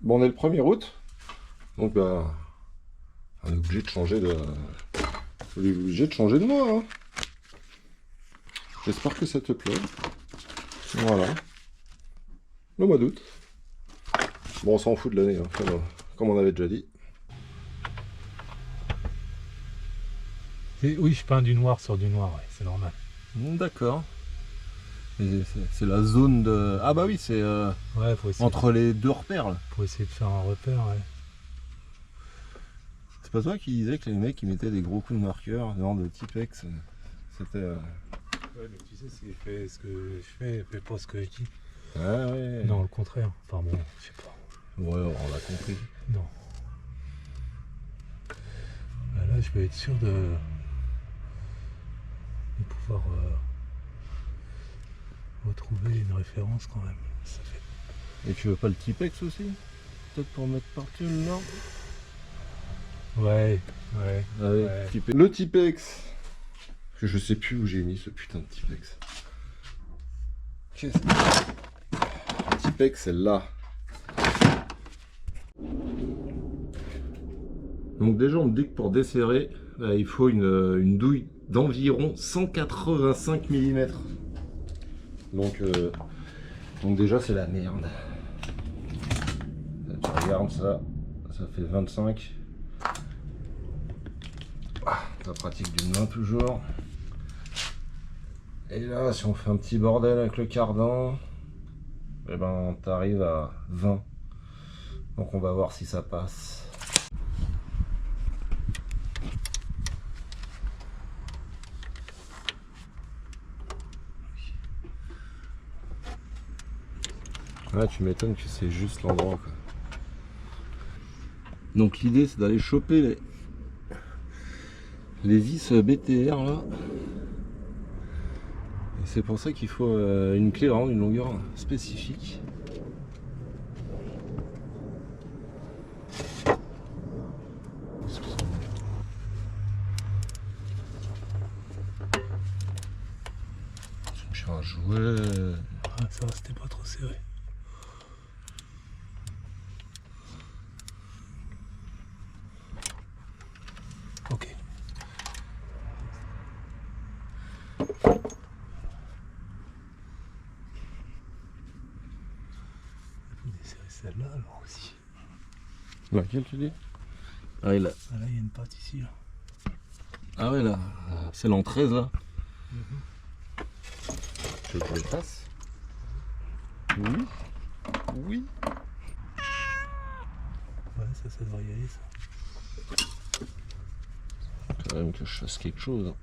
Bon, on est le 1er août, donc bah, on est obligé de changer de... On est obligé de changer de mois, hein. J'espère que ça te plaît. Voilà. Le mois d'août. Bon, on s'en fout de l'année, hein, comme on avait déjà dit. Oui, je peins du noir sur du noir, ouais, c'est normal. D'accord. C'est la zone de... Ah bah oui, c'est Ouais, faut essayer, entre les deux repères, là. pour essayer de faire un repère, ouais. C'est pas toi qui disais que les mecs ils mettaient des gros coups de marqueur, genre de Tipex, c'était... Ouais, mais tu sais, c'est fait ce que je fais, fait pas ce que je dis. Ah ouais. Non, le contraire. Enfin bon, je sais pas. Ouais, on l'a compris. Non. Bah là, je vais être sûr de pouvoir retrouver une référence quand même. Ça fait... Et tu veux pas le Tipex aussi? Peut-être pour mettre partout le nord? Ouais, ouais. Allez, Ouais. Le Tipex. Je sais plus où j'ai mis ce putain de Tipex. Qu'est-ce que... Le Tipex, c'est là. Donc déjà, on me dit que pour desserrer, il faut une douille d'environ 185 mm. Donc déjà, c'est la merde. Là, tu regardes ça, ça fait 25. La pratique d'une main toujours. Et là, si on fait un petit bordel avec le cardan, eh ben, t'arrives à 20. Donc on va voir si ça passe. Ouais, tu m'étonnes que c'est juste l'endroit, quoi. Donc l'idée, c'est d'aller choper les vis BTR là. Et c'est pour ça qu'il faut une clé, vraiment une longueur spécifique. J'ai un jouet. Ah, ça va, c'était pas trop serré. Ok. Il faut desserrer celle-là alors aussi. Laquelle tu dis? Ah, là. Ah, là, il y a une patte ici. Là. Ah ouais, là, c'est l'an 13 là. Tu veux que je le fasse? Oui. Oui. Ouais, ça devrait y aller ça. Quand même que je fasse quelque chose.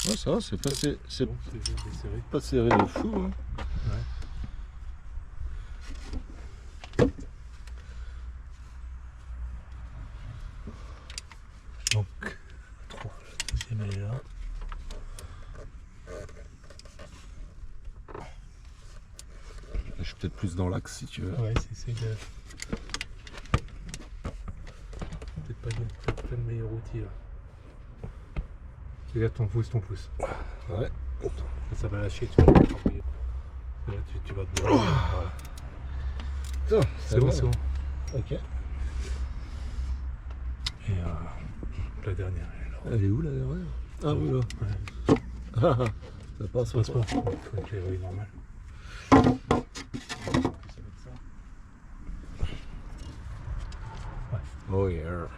Ouais, ça va, c'est pas, c'est Bon, c'est desserré. pas serré de fou. Hein. Ouais. Donc, 3, la deuxième elle est là. Je suis peut-être plus dans l'axe si tu veux. Ouais, c'est de... Peut-être pas le meilleur outil là. Regarde ton pouce. Ouais. Ça va lâcher, tu vas t'embrouiller. Là, tu vas te brûler. Voilà. C'est bon, c'est bon. Ok. Et la dernière, elle est là. Elle est où la dernière? Ah oui, là. Ouais. Ça passe, Ça passe pas. Il faut une clé normale. Ouais. Oh yeah.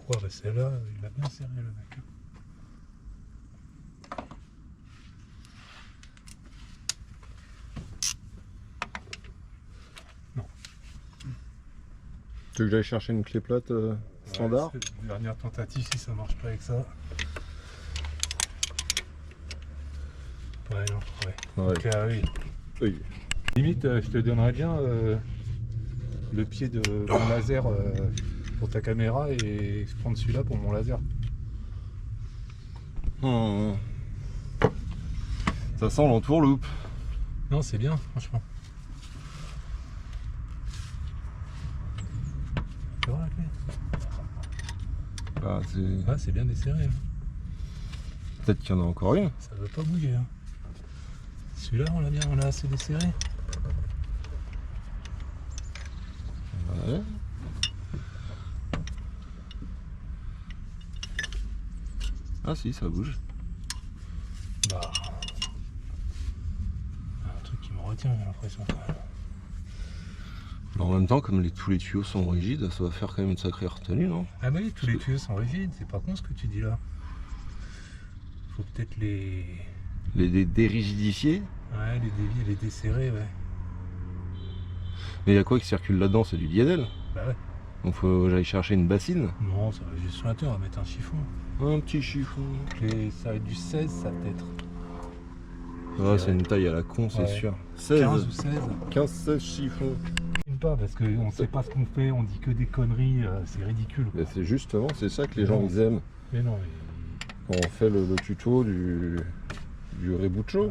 Ouais, bah celle-là, il a bien serré le mec. Non. Tu veux que j'aille chercher une clé plate standard? Ouais, c'est la dernière tentative si ça marche pas avec ça. Ouais, non, ouais. Ouais. Donc, oui. Oui. Limite, je te donnerais bien le pied de mon laser pour ta caméra et je prends celui-là pour mon laser. Oh. Ça sent l'entourloupe. Non, c'est bien, franchement. tu vois la clé? Ah, Ah, c'est bien desserré. Hein. peut-être qu'il y en a encore une. Ça veut pas bouger. Hein. Celui-là, on l'a assez desserré. Ouais. Ah si, ça bouge. Bah, un truc qui me retient, j'ai l'impression quand même. En même temps, comme tous les tuyaux sont rigides, ça va faire quand même une sacrée retenue, non? Ah bah oui, tous les tuyaux sont rigides, c'est pas con ce que tu dis là. Faut peut-être les dérigidifier. ouais, les dévier, les desserrer, ouais. Mais il y a quoi qui circule là-dedans? C'est du diesel. Bah ouais. Donc faut que j'aille chercher une bassine. Non, ça va juste sur la terre, on va mettre un chiffon. Un petit chiffon. Ça va être du 16, ça peut-être. Ah, c'est une taille à la con, c'est Ouais. sûr. 16. 15 ou 16. 15-16 chiffons. Pas parce qu'on sait pas ce qu'on fait, on dit que des conneries, c'est ridicule. Quoi. Mais c'est justement, c'est ça que les gens ils aiment. Mais non, Quand on fait le tuto du Rebucho.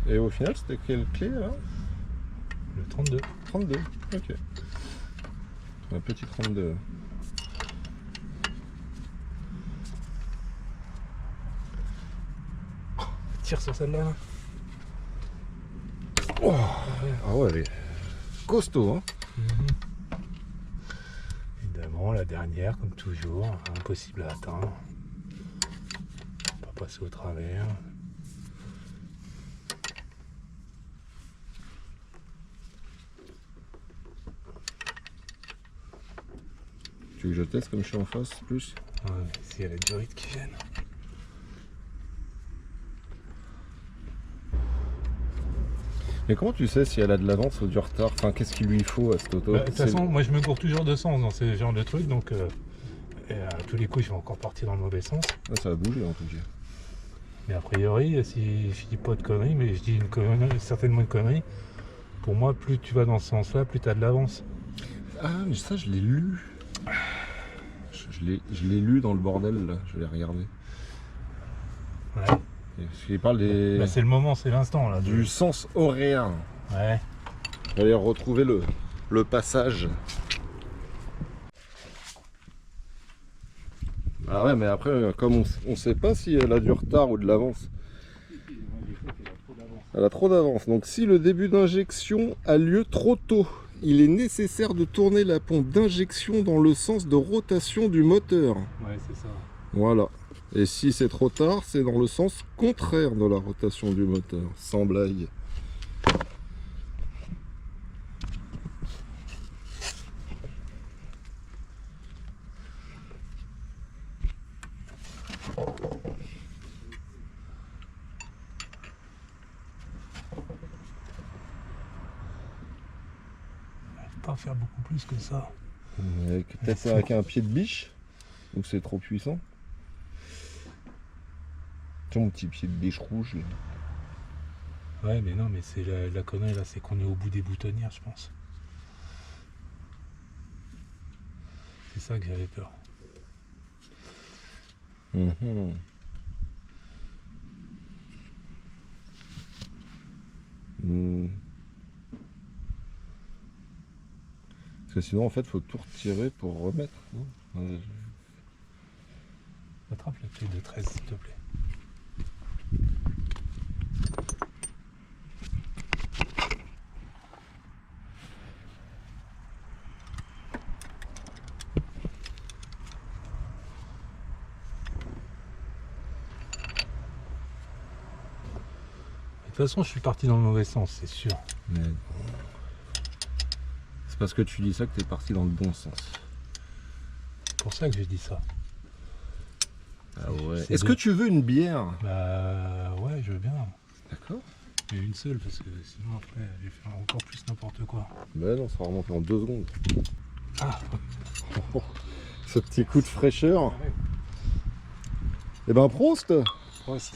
Et au final, c'était quelle clé là? Le 32. 32, ok. Un petit 32. Tire sur celle-là. Là. Oh, ah ouais, elle est costaud, hein. Évidemment, la dernière, comme toujours, impossible à atteindre. Pas passer au travers. Tu veux que je teste comme je suis en face plus? Ouais, ici, il y a la durite qui gêne. Mais comment tu sais si elle a de l'avance ou du retard? Enfin, qu'est-ce qu'il lui faut à cette auto? De toute façon, moi je me gourre toujours de sens dans ce genre de trucs, donc à tous les coups je vais encore partir dans le mauvais sens. Ah, ça a bougé en tout cas. Mais a priori, si je dis pas de conneries, mais je dis une connerie, certainement une connerie, pour moi plus tu vas dans ce sens-là, plus tu as de l'avance. Ah, mais ça je l'ai lu. Je l'ai lu dans le bordel là, je l'ai regardé. Ouais. Il parle des... Bah, c'est le moment, c'est l'instant là. du sens horaire. Ouais. Allez retrouver le passage. Ah ouais, mais après, comme on sait pas si elle a du retard ou de l'avance. Elle a trop d'avance. Donc si le début d'injection a lieu trop tôt, il est nécessaire de tourner la pompe d'injection dans le sens de rotation du moteur. Ouais, c'est ça. Voilà. Et si c'est trop tard, c'est dans le sens contraire de la rotation du moteur. Sans blague. Pas faire beaucoup plus que ça. Peut-être avec un pied de biche. Ou c'est trop puissant. Tiens, mon petit pied de biche rouge. Là. Ouais, mais non, mais c'est la connerie là, c'est qu'on est au bout des boutonnières, je pense. C'est ça que j'avais peur. Mhm. Hmm. Parce que sinon, en fait, faut tout retirer pour remettre. Non Attrape la clé de 13, s'il te plaît. De toute façon, je suis parti dans le mauvais sens, c'est sûr. Mais... c'est parce que tu dis ça que tu es parti dans le bon sens. C'est pour ça que j'ai dit ça. Ah ouais. C'est Est-ce bien. que tu veux une bière? Bah ouais, je veux bien. D'accord. Mais une seule, parce que sinon après, je vais faire encore plus n'importe quoi. Ben non, ça va remonter en 2 secondes. Ah, Ce petit coup de fraîcheur. Et ben Prost. moi aussi.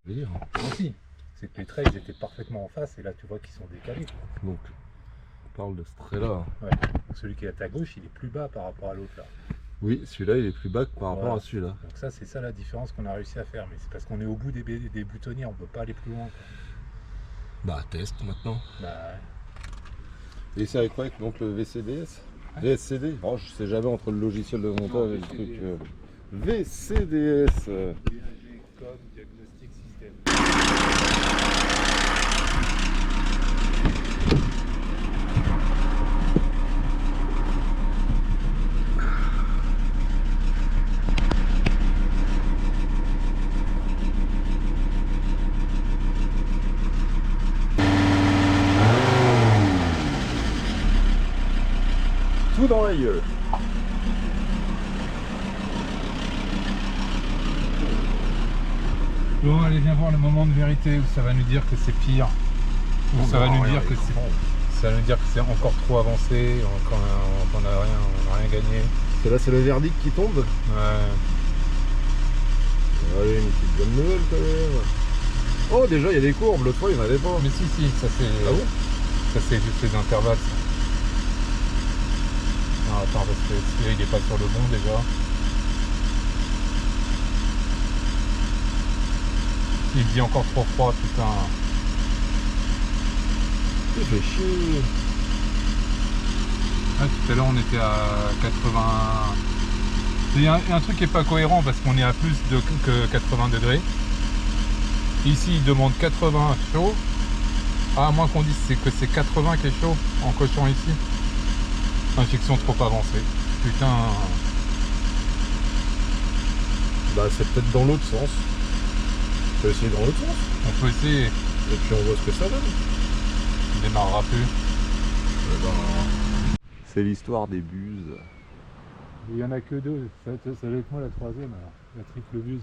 Je veux dire. Moi aussi. C'est que les traits, ils étaient parfaitement en face, et là tu vois qu'ils sont décalés. Quoi. Donc, on parle de ce trait-là. Ouais. Donc celui qui est à ta gauche, il est plus bas par rapport à l'autre là. Oui, celui-là, il est plus bas que par rapport Voilà. à celui-là. Donc ça, c'est ça la différence qu'on a réussi à faire. Mais c'est parce qu'on est au bout des boutonnières, on peut pas aller plus loin. Quoi. Bah, test maintenant. Bah, ouais. Et c'est avec quoi, donc le VCDS? VSCD? Oh, je sais jamais entre le logiciel de montage et le truc. VCDS. Comme diagnostic système. Tout dans la gueule. Bon, allez, viens voir le moment de vérité où ça va nous dire que c'est pire. Où ça va nous dire que c'est. Ça va nous dire que c'est encore trop avancé, qu'on n'a rien gagné. Et là, c'est le verdict qui tombe. Ouais. Allez, une petite bonne nouvelle quand même. Oh, déjà, il y a des courbes. L'autre fois, il n'y en avait pas. Mais si, ça c'est. Ah bon? Ça c'est juste les intervalles. Non, attends, parce que celui-là il est pas sur le bon déjà. Il dit encore trop froid, putain. Il fait chier. Ah, tout à l'heure on était à 80. Il y a un truc qui est pas cohérent parce qu'on est à plus que 80 degrés. Ici il demande 80 chaud. Ah, à moins qu'on dise que c'est 80 qui est chaud en cochon ici. Injection trop avancée. Putain. Bah, c'est peut-être dans l'autre sens. On peut essayer dans l'autre sens. On peut essayer. Et puis on voit ce que ça donne. Il démarrera plus. C'est l'histoire des buses. Il y en a que deux. Ça va être moi la troisième alors. La triple buse.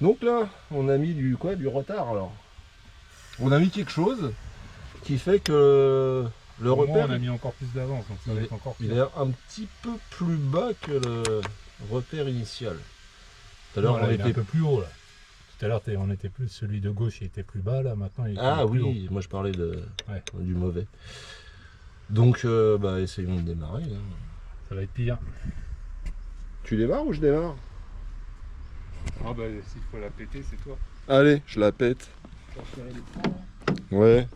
Donc là, on a mis du retard alors. On a mis quelque chose qui fait que le Pour moi, repère, on a mis encore plus d'avance, donc ça va être encore il pire. est un petit peu plus bas que le repère initial. Tout à l'heure, Non, là, on il est était un peu plus haut là. Tout à l'heure, on était plus celui de gauche, il était plus bas là. Maintenant, il est Ah plus haut. oui, moi je parlais Ouais. du mauvais. Donc, bah, essayons de démarrer. Hein. Ça va être pire. Tu démarres ou je démarre? Ah bah s'il faut la péter, c'est toi. Allez, je la pète. Tu vas serrer les poings, là. Ouais.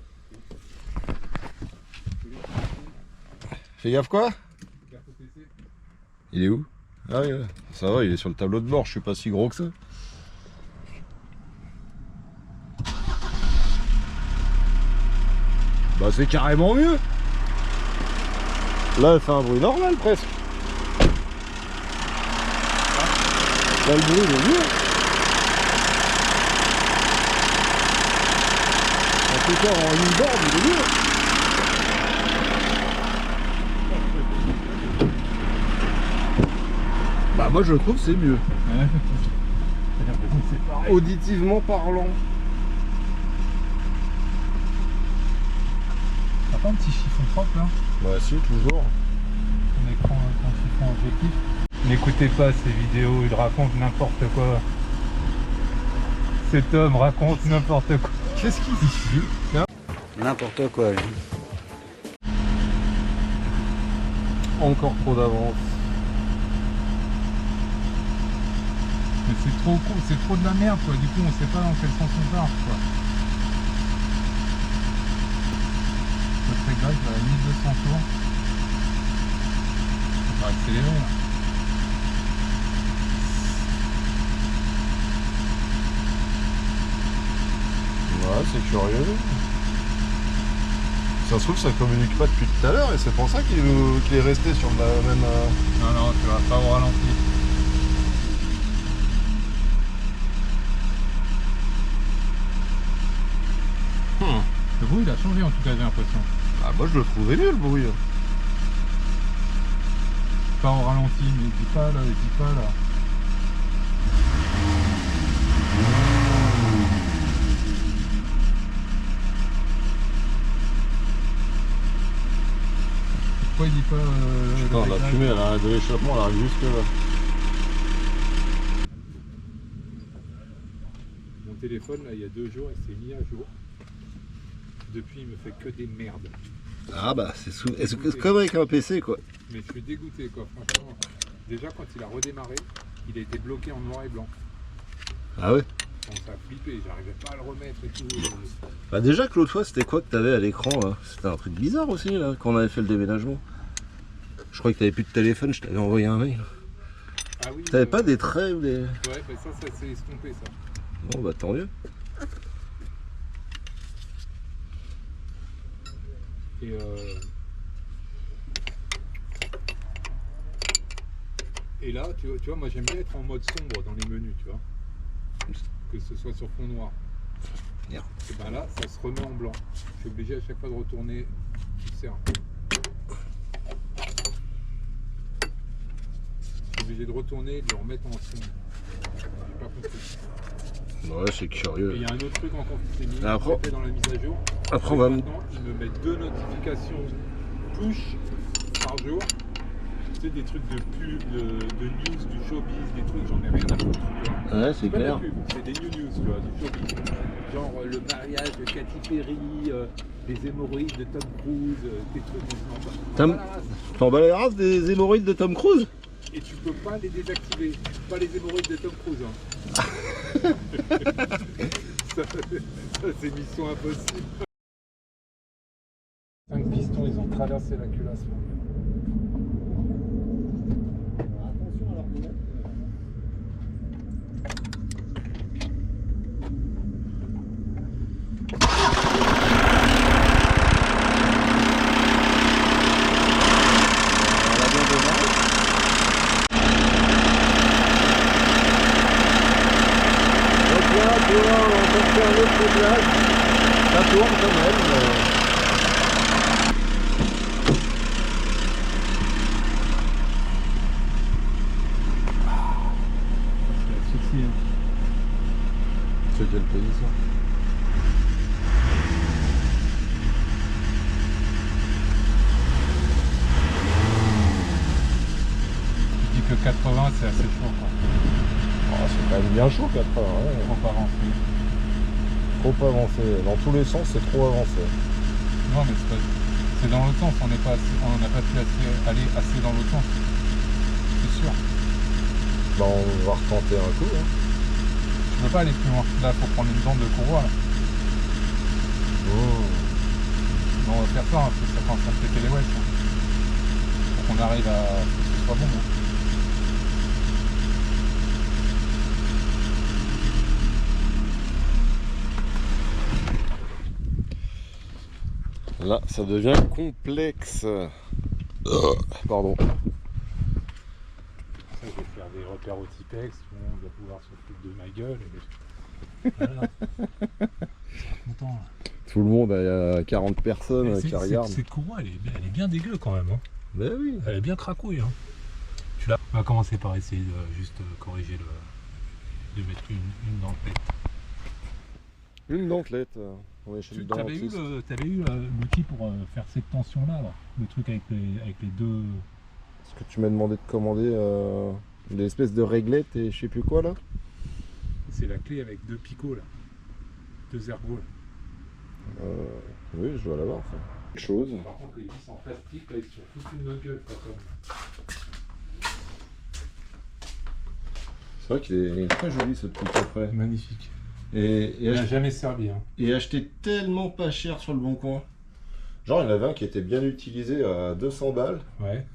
Fais gaffe quoi? Carte au PC. Il est où? Ah oui, là. Ça va, il est sur le tableau de bord, je suis pas si gros que ça. Bah c'est carrément mieux. Là elle fait un bruit normal presque. Là le bruit il est mieux. En tout cas en inboard il est mieux. Bah moi je trouve que c'est mieux. Ouais. C'est pareil. Auditivement parlant. T'as pas un petit chiffon propre là? Bah si, toujours. Un écran, un chiffon objectif. N'écoutez pas ces vidéos, il raconte n'importe quoi. Cet homme raconte n'importe quoi. Qu'est-ce qu'il dit? N'importe quoi. Lui. Encore trop d'avance. Mais c'est trop de la merde quoi, du coup on sait pas dans quel sens on part quoi. Le réglage à 1200 tours. On va accélérer là. Ouais, c'est curieux. Ça se trouve, ça communique pas depuis tout à l'heure et c'est pour ça qu'il est resté sur la même. Non, tu vas pas au ralenti. Le bruit il a changé en tout cas, j'ai l'impression. Ah, moi je le trouvais mieux le bruit. Pas au ralenti, mais dis pas là. Pourquoi il dit pas Putain, le la réglage fumée de l'échappement elle arrive jusque là. Mon téléphone là il y a 2 jours il s'est mis à jour. Depuis il me fait que des merdes. Ah bah c'est comme avec un PC quoi. Mais je suis dégoûté quoi, franchement. Déjà quand il a redémarré, il a été bloqué en noir et blanc. Ah ouais? je commençais à flipper, j'arrivais pas à le remettre et tout. Bah déjà que l'autre fois, c'était quoi que t'avais à l'écran là? C'était un truc bizarre aussi là, quand on avait fait le déménagement. Je crois que t'avais plus de téléphone, je t'avais envoyé un mail. Ah oui. T'avais pas des traits ou des... Ouais, bah ça s'est estompé ça. Bon bah tant mieux. Et Et là, tu vois, moi j'aime bien être en mode sombre dans les menus, tu vois. Que ce soit sur fond noir. Merde. Et ben là, ça se remet en blanc. Je suis obligé à chaque fois de retourner. Tu sais, hein. Je suis obligé de retourner et de le remettre en sombre. J'ai pas compris. Ouais, c'est curieux. Et il y a un autre truc encore qui s'est mis Après, dans la mise à jour. après on va... Maintenant, ils me mettent 2 notifications push par jour. Tu sais, des trucs de pub, de news, du showbiz, des trucs, j'en ai rien à foutre. Tu vois. Ouais, c'est pas de la clair. pub, c'est des news, tu vois, du showbiz. Genre le mariage de Katy Perry, les hémorroïdes de Tom Cruise, des trucs. T'en bats les races des hémorroïdes de Tom Cruise? Et tu peux pas les désactiver. Pas les hémorroïdes de Tom Cruise. Hein. ça c'est mission impossible. 5 pistons, ils ont traversé la culasse. Attention à leur lunette. On peut faire un autre réglage. Ça tourne quand même. C'est quel pays ça? Tu dis que 80 c'est assez chaud quoi. Oh, c'est quand même bien chaud 80. Ouais. Trop avancé. Trop avancé. Dans tous les sens, c'est trop avancé. Non mais c'est dans l'autre sens, on n'a pas pu aller assez dans l'autre sens. C'est sûr. Bah, on va retenter un coup. Hein. Je peux pas aller plus loin. Là, faut prendre une bande de courroie. Là. Oh. On va faire ça, hein, parce que ça commence à péter les wedges. Faut qu'on arrive à ce que ce soit bon. Hein. Là, ça devient complexe. Pardon. Ça, je vais faire des repères au Tipex, tout le monde va pouvoir se foutre de ma gueule. Et... Voilà. Je suis content. Là. Tout le monde, il y a 40 personnes qui regardent. Cette courroie, elle est bien dégueu quand même. Hein. Ben oui. Elle est bien cracouille. Hein. On va commencer par essayer de juste corriger de mettre une dentelette. Une dentelette. On est chez le T'avais eu l'outil pour faire cette tension là, le truc avec les deux. Est-ce que tu m'as demandé de commander l'espèce de réglette et je sais plus quoi là? C'est la clé avec 2 picots là, 2 ergots là. Oui, je dois l'avoir ça. Quelque chose. Par contre les vis en plastique là, ils sont foutus de notre gueule, pas comme. C'est vrai qu'il est très joli ce petit coffret. Magnifique. Et Il n'a jamais servi. Hein. Et acheté tellement pas cher sur le bon coin. Genre il y en avait un qui était bien utilisé à 200 balles. Ouais.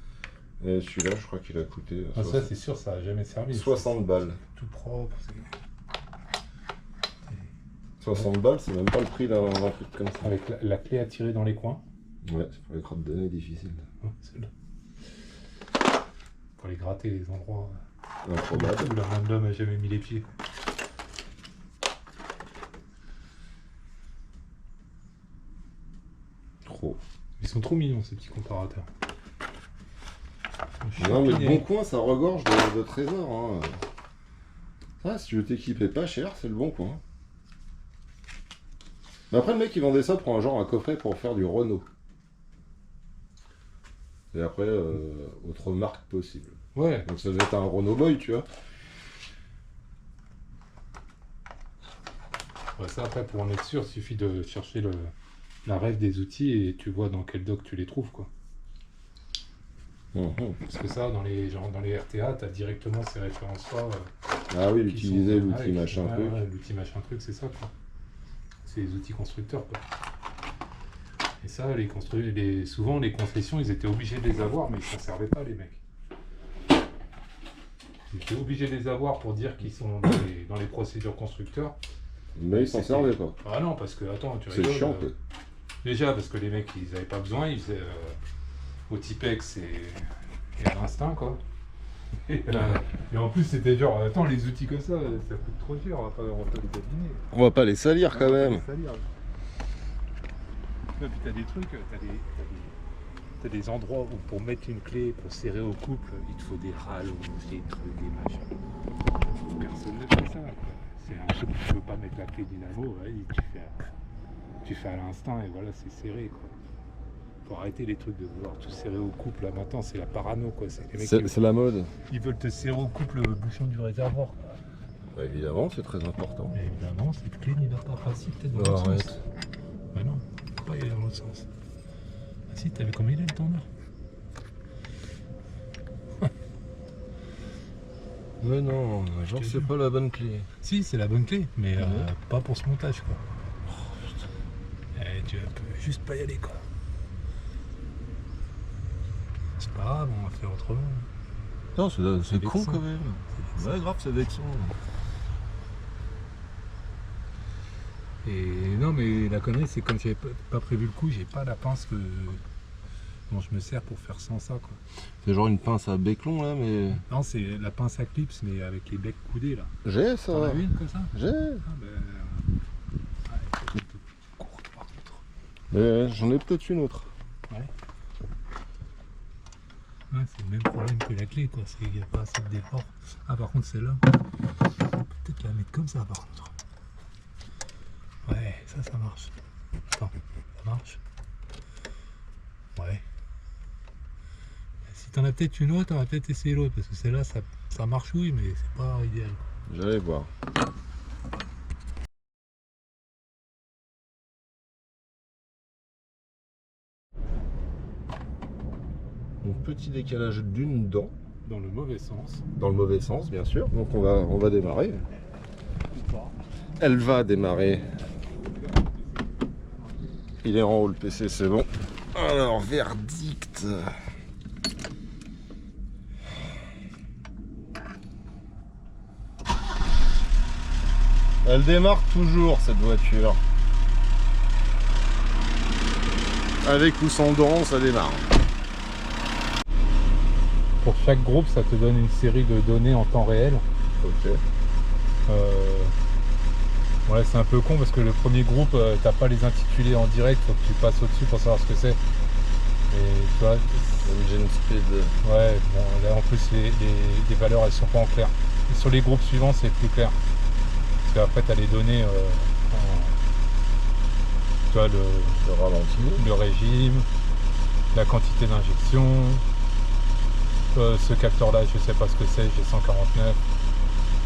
Et celui-là je crois qu'il a coûté Ah, ça c'est sûr, ça n'a jamais servi. 60 balles. Tout propre. 60 balles, c'est même pas le prix d'un truc comme ça. Avec la clé à tirer dans les coins. Ouais, c'est pour les crottes de nez difficiles. Oh, celle-là. Pour les gratter les endroits Improbable. où la main de l'homme n'a jamais mis les pieds. Trop. Ils sont trop mignons ces petits comparateurs. Non mais le bon coin ça regorge de trésors. Hein. Ça, si tu veux t'équiper pas cher, c'est le bon coin. Mais après le mec il vendait ça pour un coffret pour faire du Renault. Et après, autre marque possible. Ouais. Donc ça devait être un Renault Boy, tu vois. Ouais, ça après pour en être sûr, il suffit de chercher la ref des outils et tu vois dans quel doc tu les trouves quoi. Mmh. Parce que ça, dans les RTA, tu as directement ces références-là Ah oui, qui utiliser sont- l'outil ouais, machin ouais, truc. ouais, l'outil machin truc, c'est ça quoi. C'est les outils constructeurs quoi. Et ça, souvent les concessions, ils étaient obligés de les avoir, mais ils s'en servaient pas les mecs. Ils étaient obligés de les avoir pour dire qu'ils sont dans les procédures constructeurs. Mais ils s'en servaient pas. Ah non, parce que attends, tu C'est rigoles. chiant quoi. Déjà parce que les mecs, ils avaient pas besoin, ils faisaient au Tipex et à l'instinct quoi. Et en plus, c'était genre, attends, les outils comme ça coûte trop cher, on va pas les abîmer. On va pas les salir quand même. Et puis t'as des trucs, t'as des endroits où pour mettre une clé, pour serrer au couple, il te faut des rallonges, des trucs, des machins. Personne ne fait ça quoi. C'est un truc où tu peux pas mettre la clé dynamo, vas-y, tu fais à l'instinct et voilà, c'est serré quoi. Faut arrêter les trucs de vouloir tout serrer au couple, là maintenant c'est la parano quoi. C'est les mecs C'est la mode. ils veulent te serrer au couple le bouchon du réservoir quoi. Bah, évidemment, c'est très important. Mais évidemment, cette clé n'y va pas. Ah si, peut-être dans Non, l'autre arrête. sens. Mais non, faut pas y aller dans l'autre sens. Ah si, t'as vu comment il est le tourneur? Mais non, genre c'est pas la bonne clé. Si, c'est la bonne clé, mais pas pour ce montage quoi. Tu peux juste pas y aller quoi. C'est pas grave, on va faire autrement. Non, c'est con vexant. quand même. Ouais, grave, c'est vexant. Et non, mais la connerie, c'est comme j'avais pas prévu le coup, j'ai pas la pince dont je me sers pour faire sans ça quoi. C'est genre une pince à béclon là, mais. Non, c'est la pince à clips, mais avec les becs coudés là. J'ai T'en ça. as une comme ça? J'ai. Ah ben. Ouais, c'est un peu courte par contre. Mais j'en ai peut-être une autre. Ouais. Ouais, c'est le même problème que la clé quoi, c'est qu'il n'y a pas assez de départ. Ah par contre celle-là, peut-être la mettre comme ça par contre. Ouais, ça marche. Attends, ça marche. Ouais. Si t'en as peut-être une autre, on va peut-être essayer l'autre, parce que celle-là ça marche oui, mais c'est pas idéal. J'allais voir. Donc petit décalage d'une dent, Dans le mauvais sens. dans le mauvais sens bien sûr. Donc on va démarrer. Ou pas. Elle va démarrer. Il est en haut le PC, c'est bon. Alors verdict. Elle démarre toujours cette voiture. Avec ou sans dents, ça démarre. Pour chaque groupe, ça te donne une série de données en temps réel. Ok. Ouais, c'est un peu con parce que le premier groupe, t'as pas les intitulés en direct, faut que tu passes au-dessus pour savoir ce que c'est. Et tu vois, Engine speed. ouais, bon, là en plus les valeurs elles sont pas en clair. Et sur les groupes suivants, c'est plus clair. Parce qu'après, t'as les données, tu vois, Le ralenti. le régime, la quantité d'injection. Ce capteur-là, je sais pas ce que c'est, j'ai 149.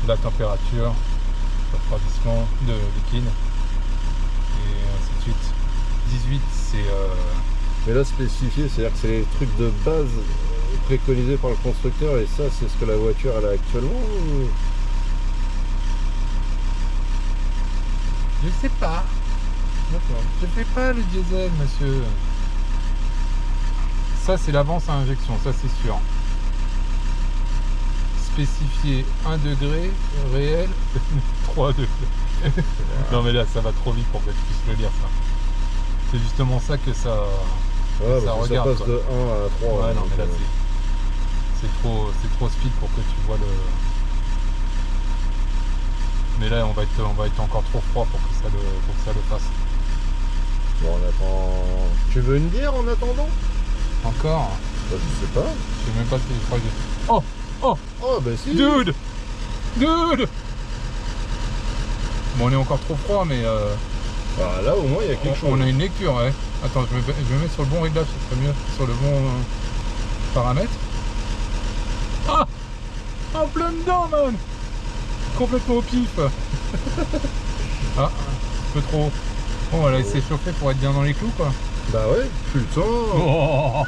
La température, refroidissement de liquide, et ainsi de suite. 18, c'est Mais là spécifié, c'est-à-dire que c'est les trucs de base préconisés par le constructeur et ça c'est ce que la voiture elle a actuellement ou... je sais pas. Je fais pas le diesel, monsieur. Ça, c'est l'avance à injection, ça c'est sûr. Spécifié 1 degré, réel 3 degrés. Non mais là, ça va trop vite pour que je puisse le lire, ça. C'est justement ça que ça... Ouais, ça parce que regarde, ça passe quoi. de 1 à 3. Ouais, non mais là, donc, c'est trop speed pour que tu vois le... Mais là, on va être encore trop froid pour que ça le fasse. Bon, on attend... Tu veux une bière en attendant? Encore? Bah, je sais pas. Je sais même pas si je crois que... Oh! Oh! Oh bah si. Dude! Dude! Bon, on est encore trop froid, mais Bah, là au moins il y a quelque chose. on a une lecture, ouais. Attends, je me mets sur le bon réglage, ce serait mieux. Sur le bon paramètre. Ah! En plein dedans, man! Complètement au pif. Ah, un peu trop. Bon, on va la laisser chauffer pour être bien dans les clous, quoi. Bah ouais, putain. Oh.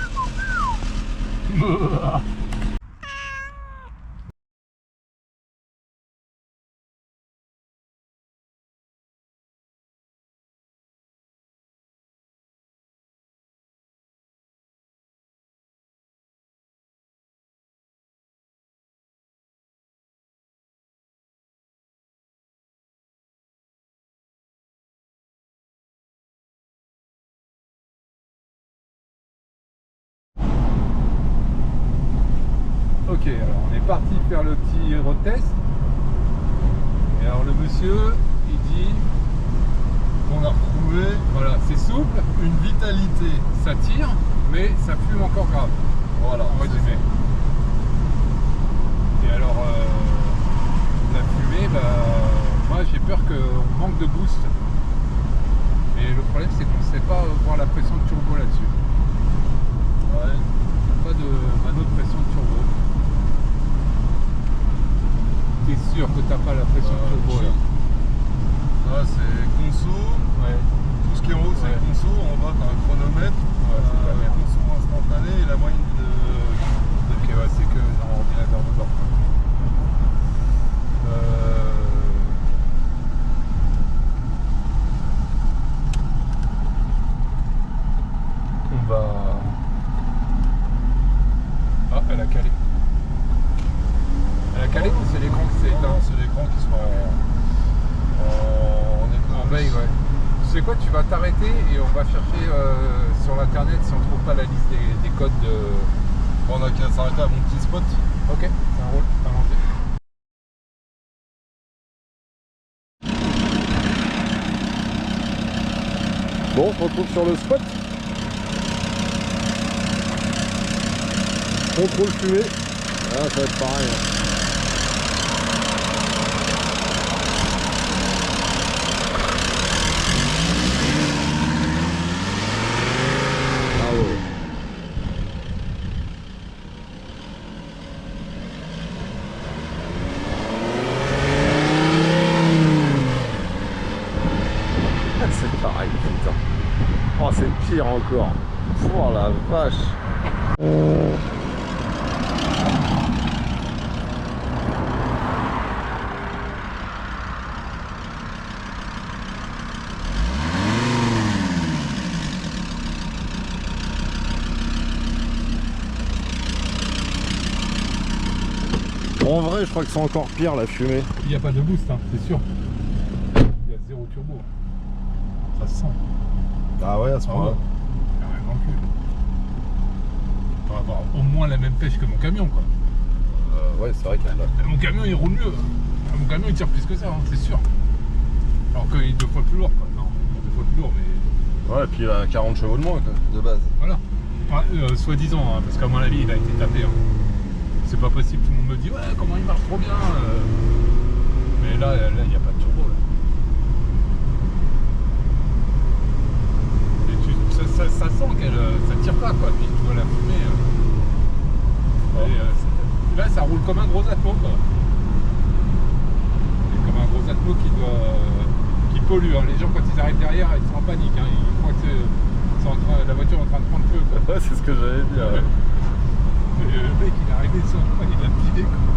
Ok, alors on est parti faire le petit road test. Et alors le monsieur, il dit On a retrouvé voilà, c'est souple, une vitalité. ça tire, mais ça fume encore grave. Voilà, En résumé. Et alors, la fumée, moi j'ai peur qu'on manque de boost. Et le problème, c'est qu'on ne sait pas voir la pression de turbo là-dessus. Ouais. Pas de mano de pression de turbo. T'es sûr que t'as pas la pression de turbo là? Là, c'est conso. Ouais. Tout ce qui est en haut, c'est Ouais. conso. En bas, t'as un chronomètre. Ouais, c'est de la merde. Conso instantané et la moyenne de. Ok, ouais, c'est que dans l'ordinateur de bord. On va... Ah, elle a calé. Elle a calé ou c'est l'écran qui s'est éteint? Non, c'est l'écran qui se met En veille, ouais. Tu sais quoi, tu vas t'arrêter et on va chercher sur l'internet si on trouve pas la liste des codes de... On a qu'à s'arrêter à mon petit spot. Ok, ça roule, allons-y. Bon, on se retrouve sur le spot. Contrôle fumée. Ah, ça va être pareil. Ah ouais. C'est pareil, putain. Oh, c'est pire encore. Oh la vache. En vrai, je crois que c'est encore pire la fumée. Il n'y a pas de boost, hein, c'est sûr. Il y a zéro turbo. Ça se sent. Ah ouais, à ce moment-là. Il y a rien dans le cul. On va avoir au moins la même pêche que mon camion, quoi. Ouais, c'est vrai qu'il y a de la... Mon camion, il roule mieux. Mon camion, il tire plus que ça, hein, c'est sûr. Alors qu'il est 2 fois plus lourd, quoi. Non, 2 fois plus lourd, mais... Ouais, et puis il a 40 chevaux de moins, quoi, de base. Voilà. Enfin, soi-disant, hein, parce qu'à mon avis, il a été tapé. Hein. C'est pas possible, tout le monde me dit, ouais, comment il marche trop bien. Mais là, il n'y a pas de turbo, là. Ça sent qu'elle ça tire pas quoi, puis tu vois la fumée. Et, là ça roule comme un gros atmo quoi. C'est comme un gros atmo qui pollue. Hein. Les gens quand ils arrivent derrière ils sont en panique. Hein. Ils croient que la voiture est en train de prendre feu quoi. Ouais, c'est ce que j'allais dire. Et le mec il est arrivé sur il a pilé quoi.